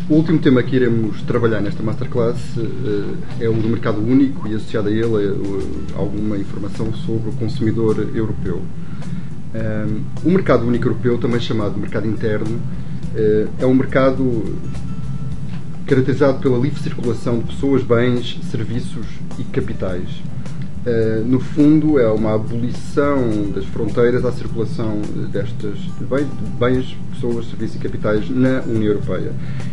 O último tema que iremos trabalhar nesta Masterclass é o do mercado único e associado a ele alguma informação sobre o consumidor europeu. O mercado único europeu, também chamado mercado interno, é um mercado caracterizado pela livre circulação de pessoas, bens, serviços e capitais. No fundo, é uma abolição das fronteiras à circulação destas bens, pessoas, serviços e capitais na União Europeia.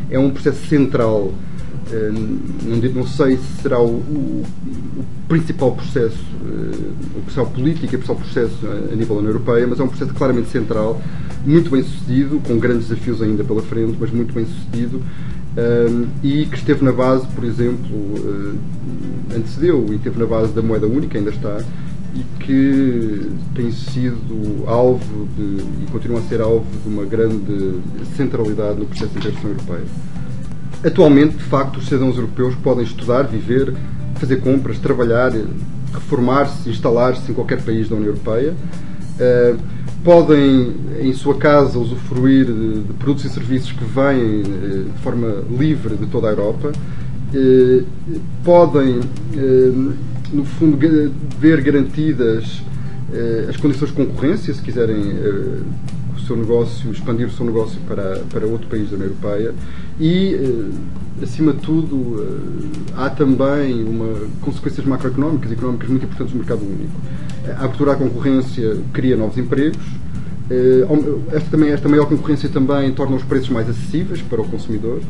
É um processo central, não sei se será o principal processo, o principal político e o principal processo a nível da União Europeia, mas é um processo claramente central, muito bem sucedido, com grandes desafios ainda pela frente, mas muito bem sucedido. E que esteve na base, por exemplo, antecedeu e esteve na base da moeda única, ainda está, e que tem sido alvo e continua a ser alvo de uma grande centralidade no processo de integração europeia. Atualmente, de facto, os cidadãos europeus podem estudar, viver, fazer compras, trabalhar, reformar-se, instalar-se em qualquer país da União Europeia. Podem, em sua casa, usufruir de produtos e serviços que vêm de forma livre de toda a Europa. Podem, no fundo, ver garantidas as condições de concorrência, se quiserem o seu negócio, expandir o seu negócio para outro país da União Europeia. E, acima de tudo, há também consequências macroeconómicas e económicas muito importantes no mercado único. A abertura à concorrência cria novos empregos. Esta maior concorrência também torna os preços mais acessíveis para o consumidor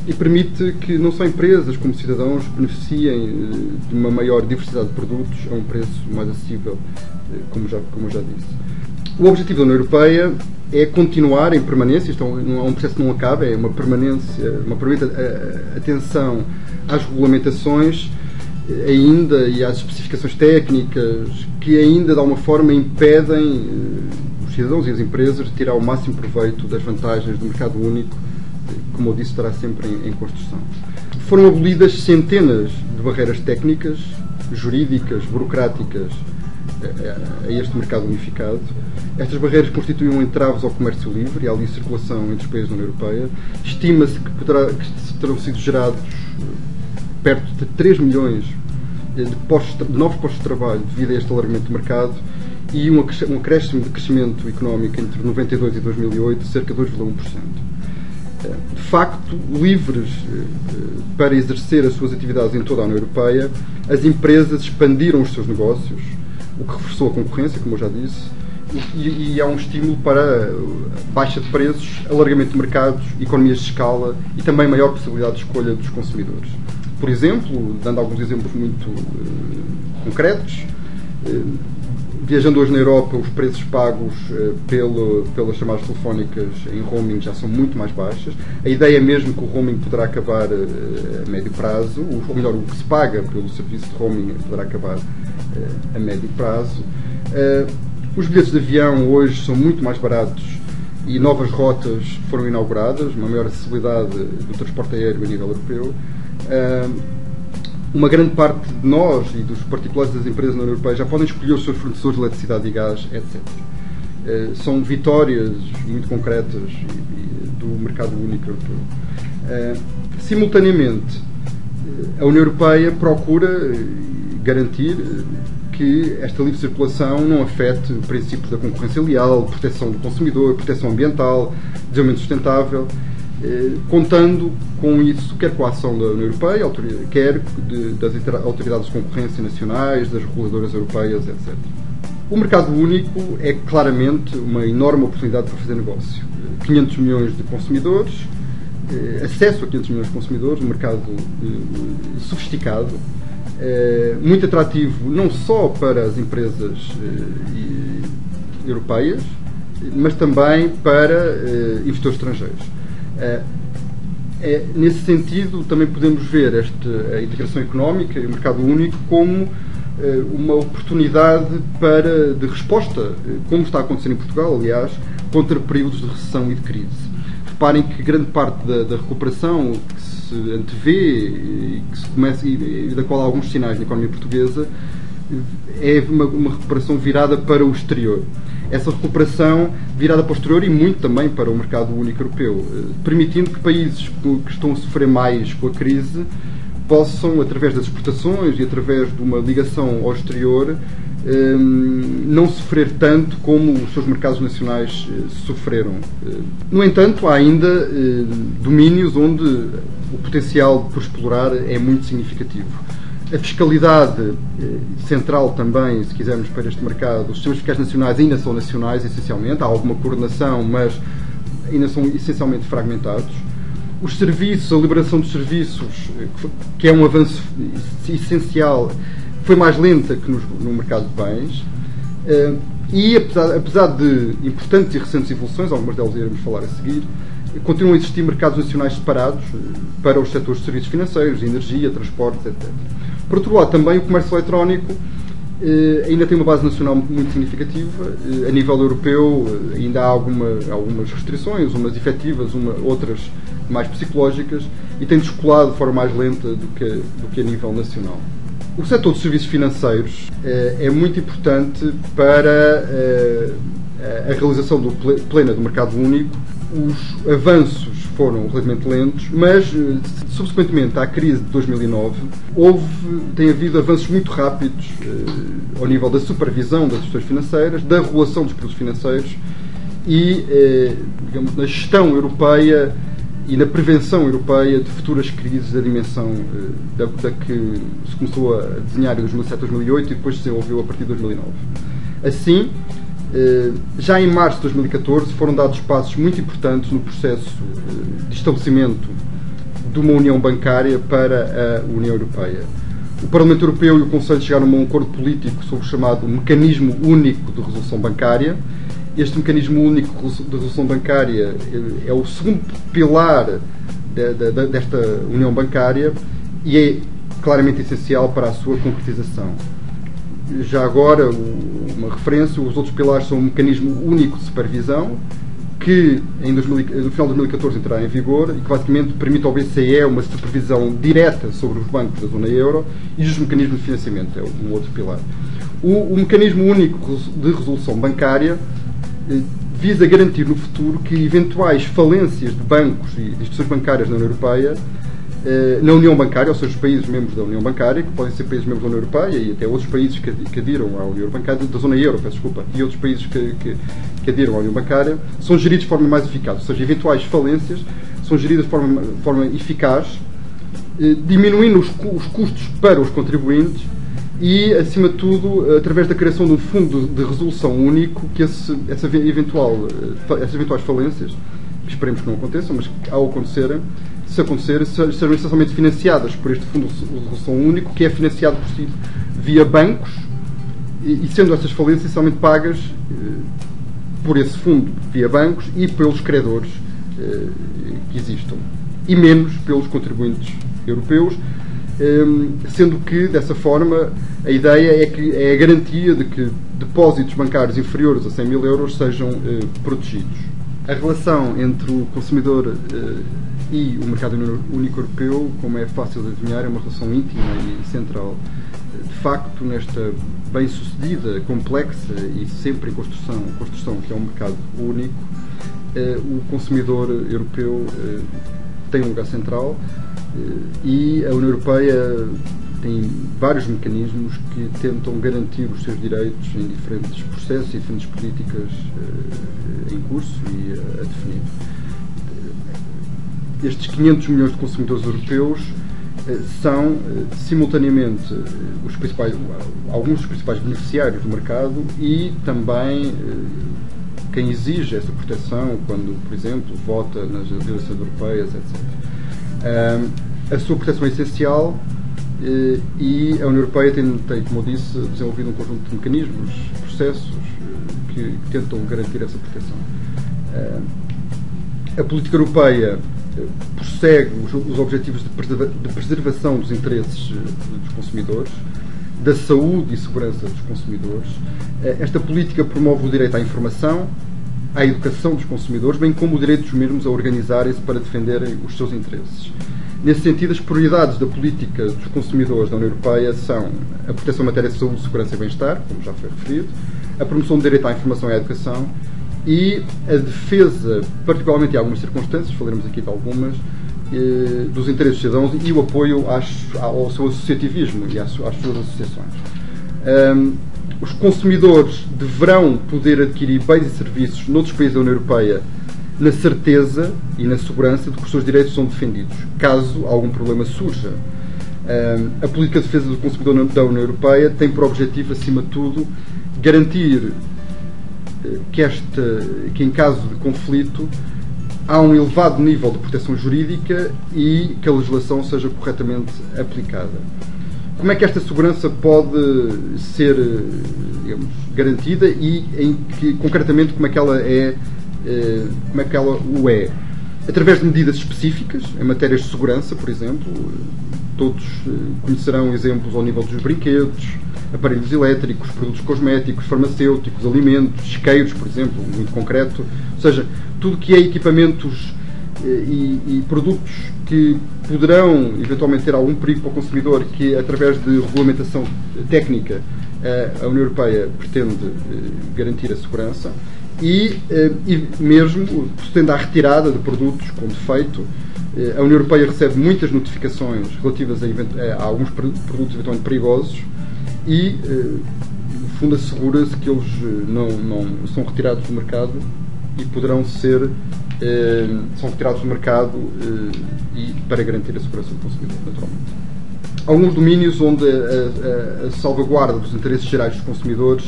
e permite que não só empresas como cidadãos beneficiem de uma maior diversidade de produtos a um preço mais acessível, como eu já disse. O objetivo da União Europeia é continuar em permanência, isto é um processo que não acaba, é uma permanência, uma permanente atenção às regulamentações ainda e às especificações técnicas que ainda de alguma forma impedem os cidadãos e as empresas de tirar o máximo proveito das vantagens do mercado único, como eu disse, estará sempre em construção. Foram abolidas centenas de barreiras técnicas, jurídicas, burocráticas a este mercado unificado. Estas barreiras constituíam entraves ao comércio livre e à livre circulação entre os países da União Europeia. Estima-se que terão sido gerados perto de 3 milhões de novos postos de trabalho devido a este alargamento do mercado e um acréscimo de crescimento económico entre 92 e 2008 de cerca de 2,1%. De facto, livres para exercer as suas atividades em toda a União Europeia, as empresas expandiram os seus negócios, o que reforçou a concorrência, como eu já disse, e há um estímulo para baixa de preços, alargamento de mercados, economias de escala e também maior possibilidade de escolha dos consumidores. Por exemplo, dando alguns exemplos muito concretos, viajando hoje na Europa, os preços pagos pelas chamadas telefónicas em roaming já são muito mais baixas. A ideia é mesmo que o roaming poderá acabar a médio prazo, ou melhor, o que se paga pelo serviço de roaming poderá acabar a médio prazo. Os bilhetes de avião hoje são muito mais baratos e novas rotas foram inauguradas, uma maior acessibilidade do transporte aéreo a nível europeu. Uma grande parte de nós e dos particulares das empresas na União Europeia já podem escolher os seus fornecedores de eletricidade e gás, etc. São vitórias muito concretas do mercado único europeu. Simultaneamente, a União Europeia procura garantir que esta livre circulação não afete princípios da concorrência leal, proteção do consumidor, proteção ambiental, desenvolvimento sustentável, contando com isso, quer com a ação da União Europeia, quer das autoridades de concorrência nacionais, das reguladoras europeias, etc. O mercado único é claramente uma enorme oportunidade para fazer negócio. 500 milhões de consumidores, acesso a 500 milhões de consumidores, um mercado sofisticado, muito atrativo não só para as empresas europeias, mas também para investidores estrangeiros. Nesse sentido, também podemos ver a integração económica e o mercado único como uma oportunidade de resposta, como está a acontecer em Portugal, aliás, contra períodos de recessão e de crise. Reparem que grande parte da recuperação que se antevê e que se começa, e da qual há alguns sinais na economia portuguesa, é uma recuperação virada para o exterior. essa recuperação virada para o exterior e muito também para o mercado único europeu, permitindo que países que estão a sofrer mais com a crise possam, através das exportações e através de uma ligação ao exterior, não sofrer tanto como os seus mercados nacionais sofreram. No entanto, há ainda domínios onde o potencial por explorar é muito significativo. A fiscalidade central também, se quisermos, para este mercado, os sistemas fiscais nacionais ainda são nacionais, essencialmente, há alguma coordenação, mas ainda são essencialmente fragmentados. Os serviços, a liberação dos serviços, que é um avanço essencial, foi mais lenta que no mercado de bens. E, apesar de importantes e recentes evoluções, algumas delas iremos falar a seguir, continuam a existir mercados nacionais separados para os setores de serviços financeiros, energia, transportes, etc. Por outro lado, também o comércio eletrónico ainda tem uma base nacional muito significativa. A nível europeu ainda há algumas restrições, umas efetivas, outras mais psicológicas, e tem descolado de forma mais lenta do que a nível nacional. O setor dos serviços financeiros é muito importante para a realização plena do mercado único. Os avanços foram relativamente lentos, mas subsequentemente à crise de 2009 tem havido avanços muito rápidos ao nível da supervisão das instituições financeiras, da regulação dos produtos financeiros e, digamos, na gestão europeia e na prevenção europeia de futuras crises da dimensão da que se começou a desenhar em 2007-2008 e depois se desenvolveu a partir de 2009. Assim, já em março de 2014 foram dados passos muito importantes no processo de estabelecimento de uma união bancária para a União Europeia. O Parlamento Europeu e o Conselho chegaram a um acordo político sobre o chamado Mecanismo Único de Resolução Bancária. Este Mecanismo Único de Resolução Bancária é o segundo pilar desta União Bancária e é claramente essencial para a sua concretização. Já agora, uma referência, os outros pilares são o Mecanismo Único de Supervisão, que no final de 2014 entrará em vigor e que basicamente permite ao BCE uma supervisão direta sobre os bancos da zona euro, e os mecanismos de financiamento, é um outro pilar. O Mecanismo Único de Resolução Bancária visa garantir no futuro que eventuais falências de bancos e de instituições bancárias na União Europeia, na União Bancária, ou seja, os países membros da União Bancária, que podem ser países membros da União Europeia e até outros países que adiram à União Bancária, da zona euro, peço desculpa, e outros países que adiram à União Bancária, são geridos de forma mais eficaz, ou seja, eventuais falências são geridas de forma eficaz, diminuindo os custos para os contribuintes e, acima de tudo, através da criação de um fundo de resolução único, que essas eventuais falências, que esperemos que não aconteçam, mas ao acontecerem, se acontecer, serão essencialmente financiadas por este fundo de resolução único, que é financiado por si via bancos, e sendo essas falências essencialmente pagas por esse fundo via bancos e pelos credores que existam, e menos pelos contribuintes europeus, sendo que, dessa forma, a ideia é a garantia de que depósitos bancários inferiores a 100 mil euros sejam protegidos. A relação entre o consumidor e o mercado único europeu, como é fácil de adivinhar, é uma relação íntima e central. De facto, nesta bem-sucedida, complexa e sempre em construção que é um mercado único, o consumidor europeu tem um lugar central e a União Europeia tem vários mecanismos que tentam garantir os seus direitos em diferentes processos e diferentes políticas em curso e a definir. Estes 500 milhões de consumidores europeus são, simultaneamente, alguns dos principais beneficiários do mercado e também quem exige essa proteção quando, por exemplo, vota nas eleições europeias, etc. A sua proteção é essencial e a União Europeia tem, como eu disse, desenvolvido um conjunto de mecanismos, processos que tentam garantir essa proteção. A política europeia prossegue os objetivos de preservação dos interesses dos consumidores, da saúde e segurança dos consumidores. Esta política promove o direito à informação, à educação dos consumidores, bem como o direito dos mesmos a organizarem-se para defenderem os seus interesses. Nesse sentido, as prioridades da política dos consumidores da União Europeia são a proteção em matéria de saúde, segurança e bem-estar, como já foi referido, a promoção do direito à informação e à educação e a defesa, particularmente em algumas circunstâncias, falaremos aqui de algumas, dos interesses dos cidadãos e o apoio ao seu associativismo e às suas associações. Os consumidores deverão poder adquirir bens e serviços noutros países da União Europeia na certeza e na segurança de que os seus direitos são defendidos, caso algum problema surja. A política de defesa do consumidor da União Europeia tem por objetivo, acima de tudo, garantir que em caso de conflito há um elevado nível de proteção jurídica e que a legislação seja corretamente aplicada. Como é que esta segurança pode ser, digamos, garantida e concretamente como é que ela o é? Através de medidas específicas em matérias de segurança, por exemplo. Todos conhecerão exemplos ao nível dos brinquedos, aparelhos elétricos, produtos cosméticos, farmacêuticos, alimentos, isqueiros, por exemplo, muito concreto. Ou seja, tudo que é equipamentos e produtos que poderão eventualmente ter algum perigo para o consumidor, que através de regulamentação técnica a União Europeia pretende garantir a segurança e mesmo pretende a retirada de produtos com defeito. A União Europeia recebe muitas notificações relativas a alguns produtos eventualmente perigosos e, no fundo, assegura-se que eles não são retirados do mercado e poderão ser são retirados do mercado e para garantir a segurança do consumidor, naturalmente. Alguns domínios onde a salvaguarda dos interesses gerais dos consumidores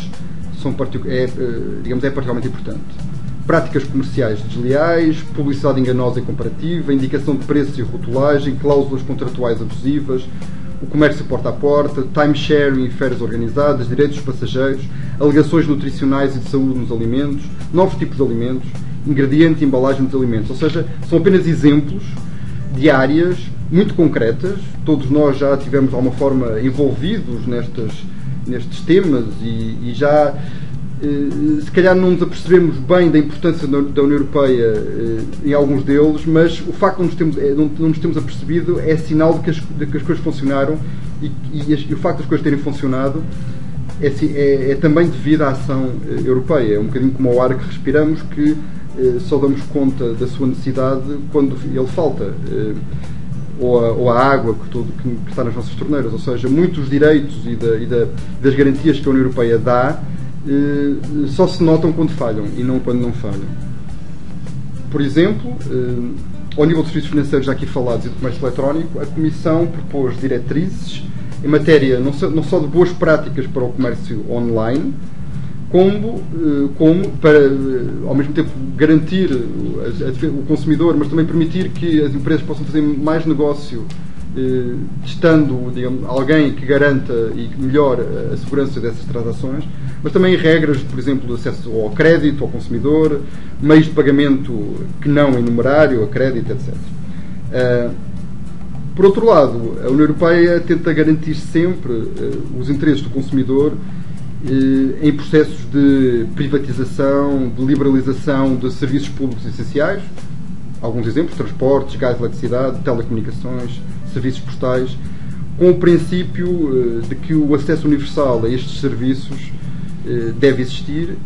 é particularmente importante. Práticas comerciais desleais, publicidade enganosa e comparativa, indicação de preços e rotulagem, cláusulas contratuais abusivas, o comércio porta a porta, time-sharing e férias organizadas, direitos dos passageiros, alegações nutricionais e de saúde nos alimentos, novos tipos de alimentos, ingrediente e embalagem dos alimentos. Ou seja, são apenas exemplos de áreas muito concretas. Todos nós já tivemos de alguma forma envolvidos nestes temas e já se calhar não nos apercebemos bem da importância da União Europeia em alguns deles, mas o facto de não nos termos apercebido é sinal de que as coisas funcionaram e o facto das coisas terem funcionado é também devido à ação europeia. É um bocadinho como o ar que respiramos, que só damos conta da sua necessidade quando ele falta, ou a água que está nas nossas torneiras. Ou seja, muitos direitos e das garantias que a União Europeia dá só se notam quando falham e não quando não falham. Por exemplo, ao nível dos serviços financeiros já aqui falados e do comércio eletrónico, a Comissão propôs diretrizes em matéria não só de boas práticas para o comércio online, como para, ao mesmo tempo, garantir o consumidor, mas também permitir que as empresas possam fazer mais negócio testando, digamos, alguém que garanta e melhore a segurança dessas transações, mas também regras, por exemplo, de acesso ao crédito, ao consumidor, meios de pagamento que não em numerário, a crédito, etc. Por outro lado, a União Europeia tenta garantir sempre os interesses do consumidor em processos de privatização, de liberalização de serviços públicos essenciais. Alguns exemplos: transportes, gás, eletricidade, telecomunicações, serviços postais, com o princípio de que o acesso universal a estes serviços deve existir,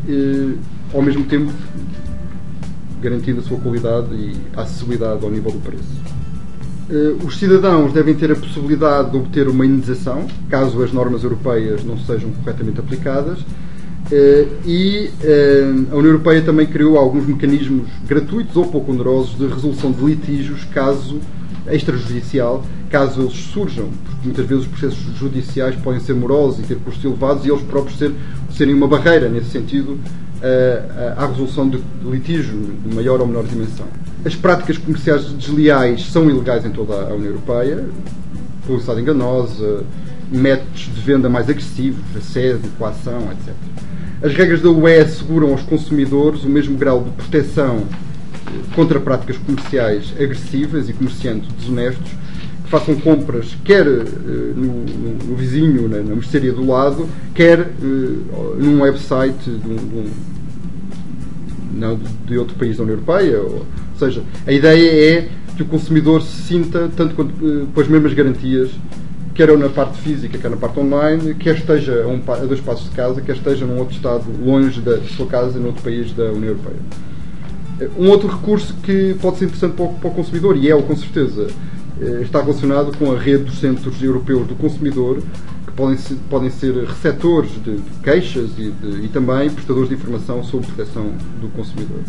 ao mesmo tempo garantindo a sua qualidade e a acessibilidade ao nível do preço. Os cidadãos devem ter a possibilidade de obter uma indenização, caso as normas europeias não sejam corretamente aplicadas, e a União Europeia também criou alguns mecanismos gratuitos ou pouco onerosos de resolução de litígios extrajudicial, caso eles surjam, porque muitas vezes os processos judiciais podem ser morosos e ter custos elevados e eles próprios serem uma barreira, nesse sentido, à resolução de litígio de maior ou menor dimensão. As práticas comerciais desleais são ilegais em toda a União Europeia, publicidade enganosa, métodos de venda mais agressivos, assédio, coação, etc. As regras da UE asseguram aos consumidores o mesmo grau de proteção contra práticas comerciais agressivas e comerciantes desonestos que façam compras quer no vizinho, na mercearia do lado, quer num website de outro país da União Europeia. Ou seja, a ideia é que o consumidor se sinta tanto quanto com as mesmas garantias quer na parte física, quer na parte online, quer esteja a 2 passos de casa, quer esteja num outro estado longe da sua casa, num outro país da União Europeia. Um outro recurso que pode ser interessante para o consumidor, e com certeza, está relacionado com a rede dos centros europeus do consumidor, que podem ser receptores de queixas e também prestadores de informação sobre proteção do consumidor.